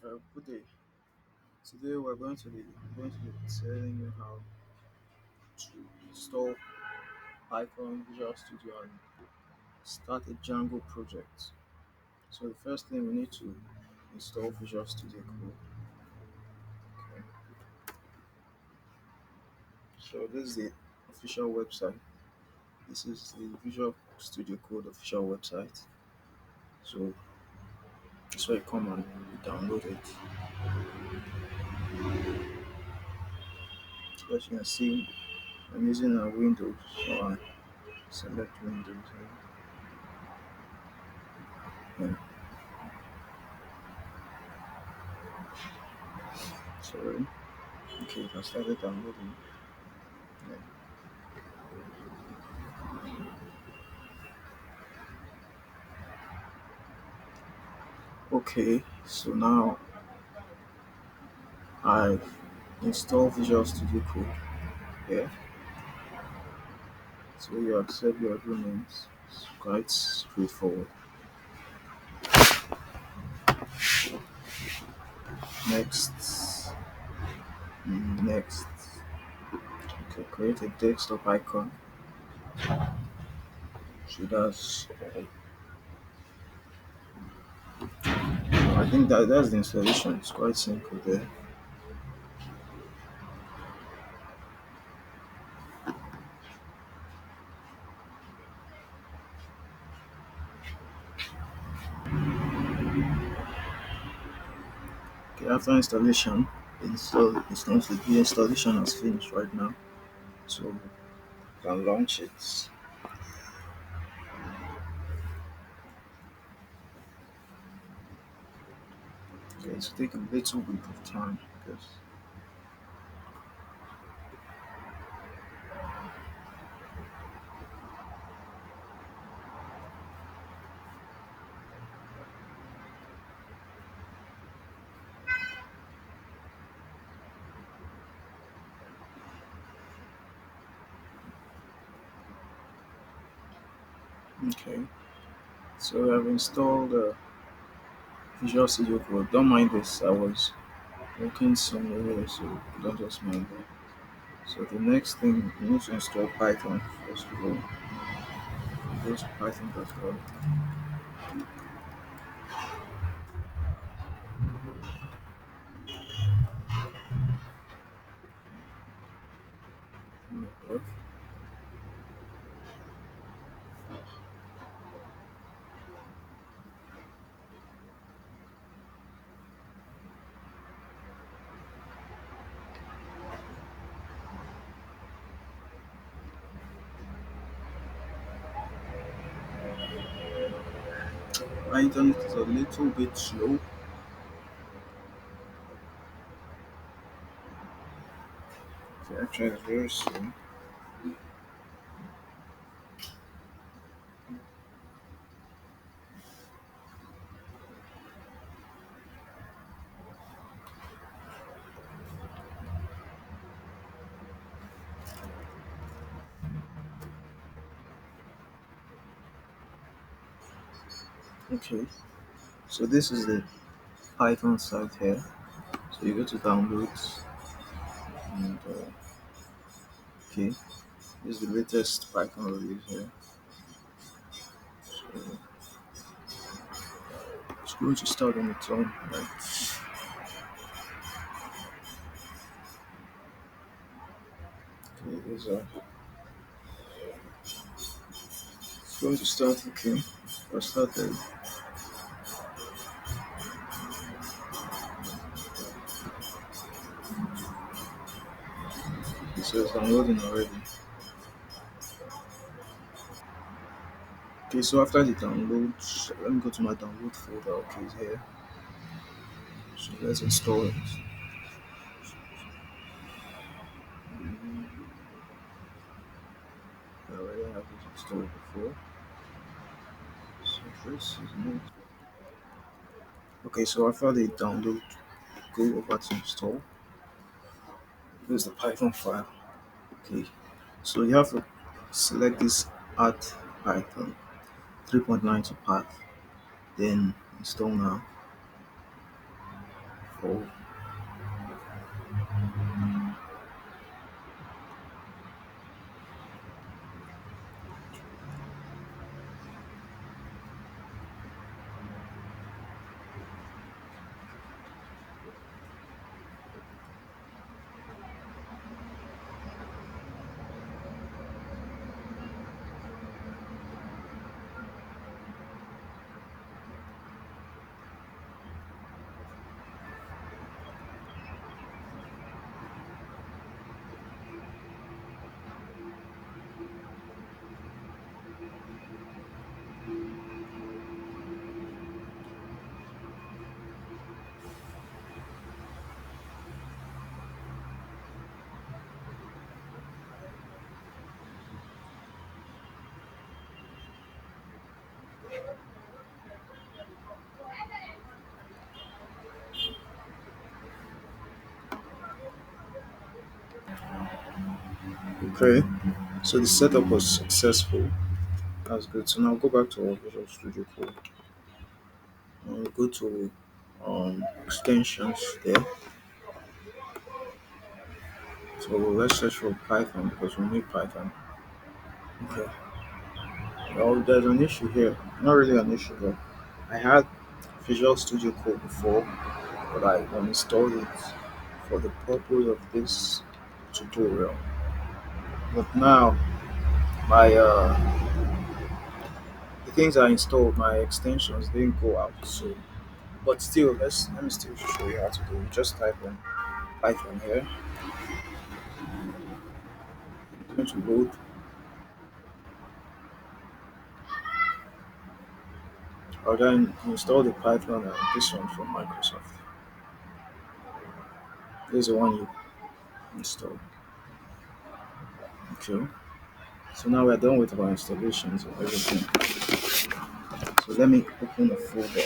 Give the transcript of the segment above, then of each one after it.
Good day. Today we're going to be telling you how to install Python Visual Studio and start a Django project. So the first thing we need to install Visual Studio Code. Okay. So this is the official website. This is the Visual Studio Code official website. So that's where you come and you download it. So as you can see, I'm using a Windows, so I select Windows. Yeah. Sorry. Okay, I started downloading. Yeah. Okay, so now I've installed Visual Studio Code here. So you accept your agreement. It's quite straightforward. Next, next. Okay, create a desktop icon. So I think that's the installation. It's quite simple there. Okay, after installation, the installation has finished right now. So you can launch it. Okay, it's take a little bit of time because okay. So I've installed Visual Studio Code. Don't mind this. I was working somewhere, so don't just mind that. So the next thing you need to install Python first of all. Go to python.com. My internet is a little bit slow. So actually it's very slow. Okay. So this is the Python site here. So you go to downloads and okay. This is the latest Python release here. So it's going to start on its own. Right. Okay, it's going to start looking. I started. It says downloading already. Okay, so after the download, let me go to my download folder. Okay, it's here. So let's install it. I already have it installed before. So this is new. Okay, so after the download, go over to install. Here's the Python file. Okay, so you have to select this add Python 3.9 to path, then install now. called. Okay, so the setup was successful. That's good. So now go back to our Visual Studio Code. And we go to extensions there. So let's search for Python because we need Python. Okay. Well, there's an issue here. Not really an issue, but I had Visual Studio Code before, but I uninstalled it for the purpose of this tutorial. But now my the things I installed, my extensions didn't go out. So, but still, let me still show you how to do it. Just type in Python here. It's going to load. I'll then install the Python and this one from Microsoft. This is the one you install. Okay. So now we're done with our installations of everything. So let me open the folder.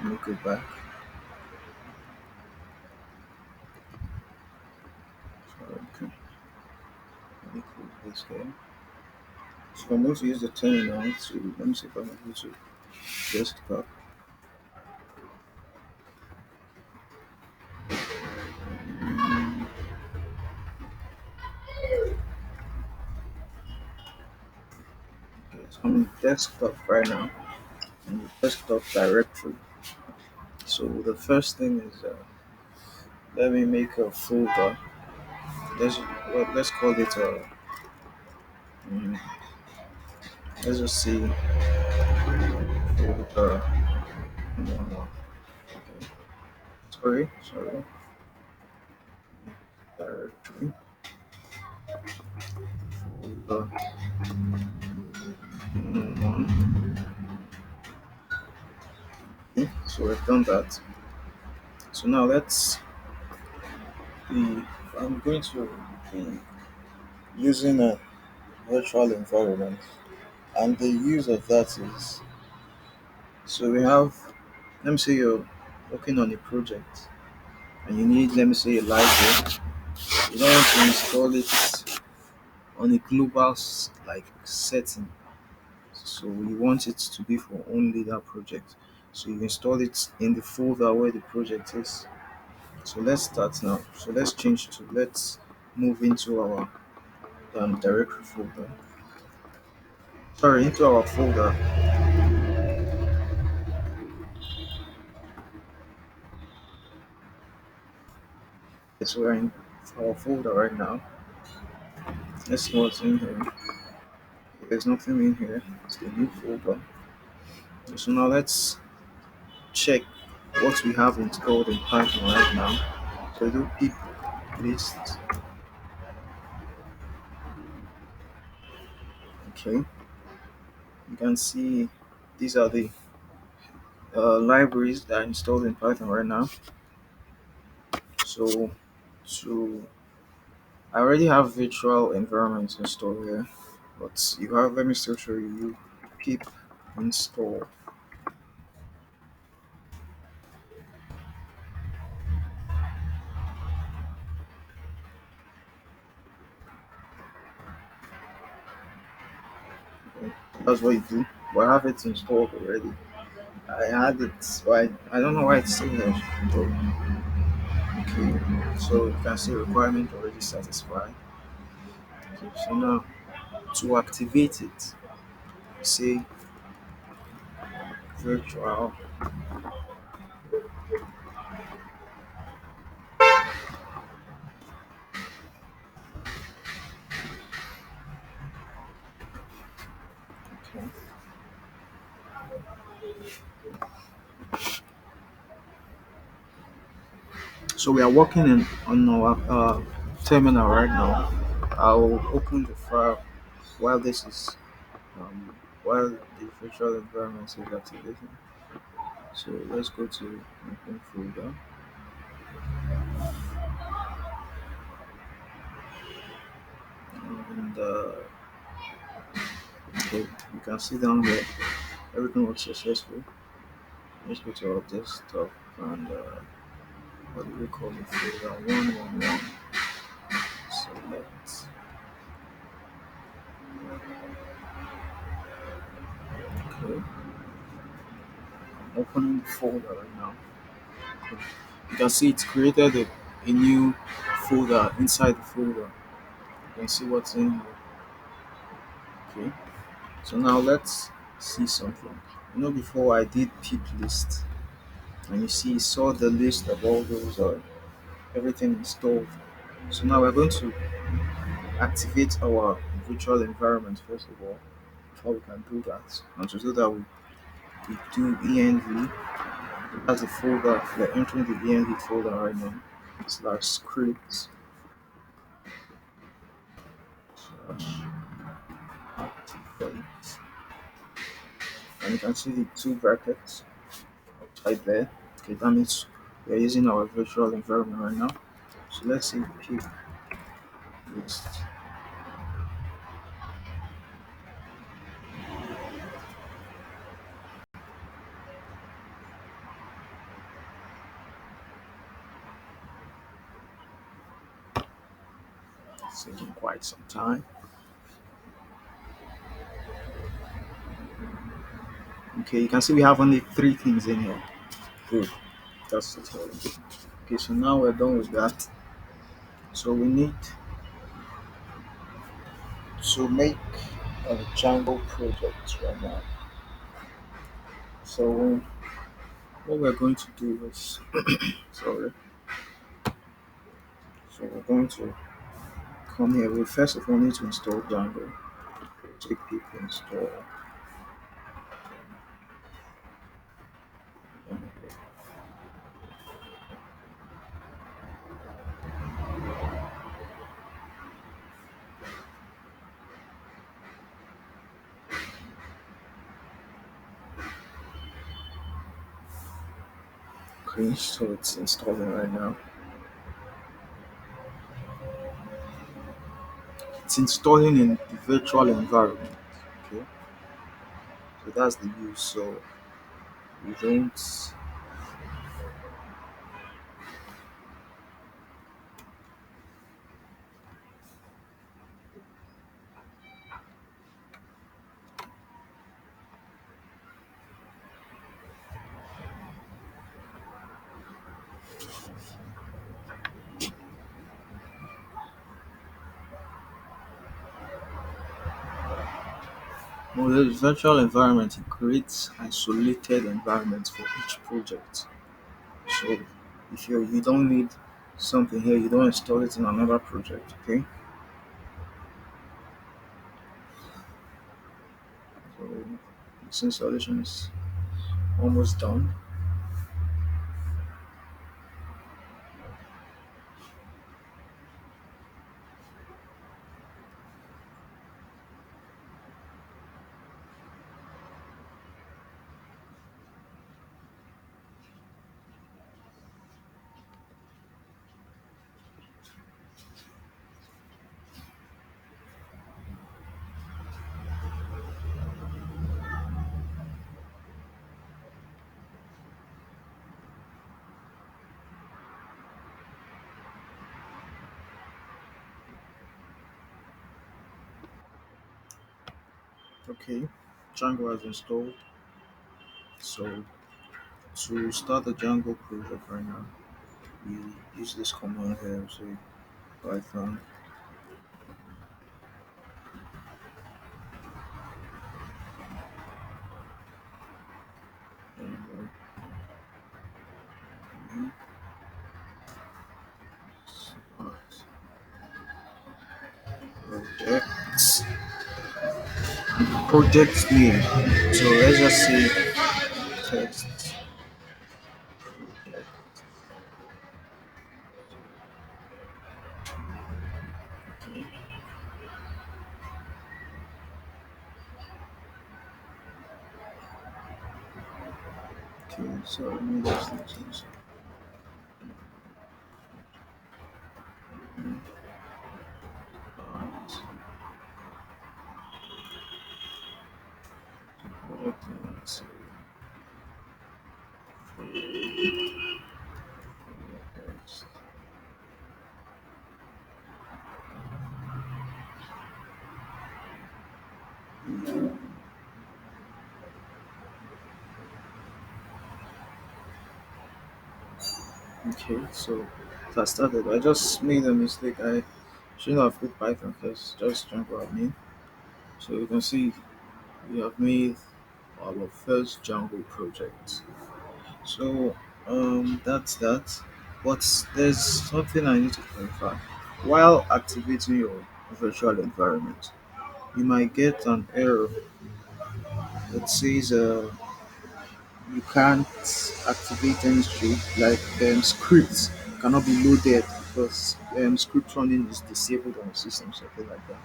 Let me go back. So, okay. Let me close this here. So I'm going to use the terminal to let me see if I can go to desktop. Okay, so I'm in desktop right now. In the desktop directory. So the first thing is let me make a folder. Let's call it mm, let's just see folder. No, okay. Sorry, directory folder. Okay, so we've done that. So now let's be. I'm going to be using a virtual environment, and the use of that is so we have. Let me say you're working on a project, and you need, let me say, a library. You don't want to install it on a global like setting. So you want it to be for only that project. So you install it in the folder where the project is. So let's start now. So let's move into our directory folder. Sorry, into our folder. It's we're in our folder right now. Let's see what's in here. There's nothing in here. It's the new folder. So now let's check what we have installed in Python right now. So do pip list. Okay, you can see these are the libraries that are installed in Python right now. So to I already have virtual environments installed here, but you have let me still show you pip install. Okay, that's what you do. But I have it installed already. I had it, but I don't know why it's still there. Though. Okay, so you can see requirement already satisfied. Okay, so now to activate it, say virtual. Okay. So we are working on our terminal right now. I'll open the file while this is while the virtual environment is activating. So let's go to open folder, and okay, you can see down there everything was successful. Let's go to our desktop and what do we call it? Folder 111. Select. Okay, I'm opening the folder right now. Okay. You can see it's created a new folder inside the folder. You can see what's in here. Okay. So now let's see something. Before I did pip list, and you see, saw the list of all those everything installed. So now we're going to activate our virtual environment first of all. Before we can do that, and to do that, we do env. That's the folder. We're entering the env folder right now. Slash script slash activate. And you can see the two brackets right there. Okay, that means we're using our virtual environment right now. So let's see pip list. It's taking quite some time. Okay, you can see we have only three things in here. Good. That's it. Okay, so now we're done with that. So we need to make a Django project right now. So what we're going to do is, sorry. So we're going to come here. We first of all need to install Django. Take people install. Okay, so it's installing right now. It's installing in the virtual environment. Okay, so that's the use. So we don't. Well, the virtual environment it creates isolated environments for each project. So if you don't need something here, you don't install it in another project. Okay, so this installation is almost done. Okay, Django has installed. So to start a Django project right now, we use this command here, say Python. Django project project name. So let's just say text. Okay, so let me just change that. Project name. So text. Okay, so I started. I just made a mistake. I shouldn't have put Python first. Just Django admin. So you can see we have made our first Django project. So that's that. But there's something I need to clarify. While activating your virtual environment, you might get an error that says you can't activate any script cannot be loaded because script running is disabled on the system, something like that.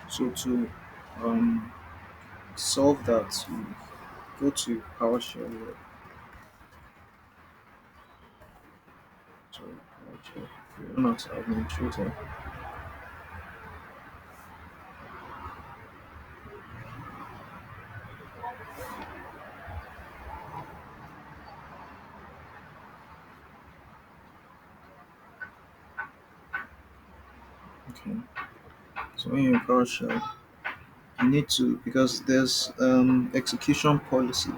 So to um, solve that, you go to PowerShell here. So PowerShell. You're not administrator. Okay. So when you're in PowerShell, you need to because there's execution policy,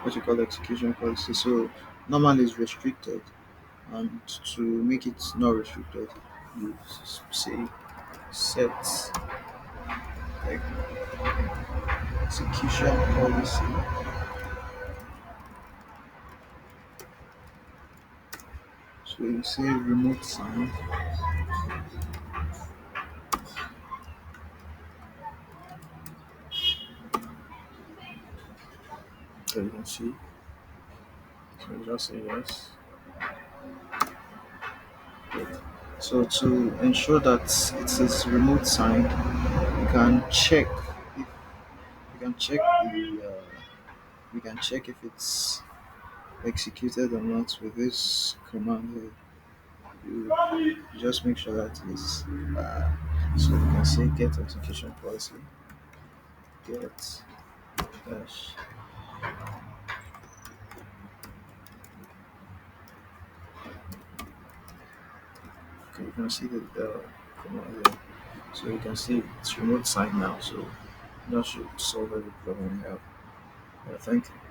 what you call execution policy. So normally it's restricted, and to make it not restricted, you say set like execution policy. So you say remote sign. So you can see. So you just say yes. Good. So to ensure that it is remote sign, you can check if you can check the you can check if it's executed or not with this command here. You just make sure that it's so you can say get execution policy, get dash. Okay, you can see the command here. So you can see it's remote sign now. So that should solve every problem you have. Thank you.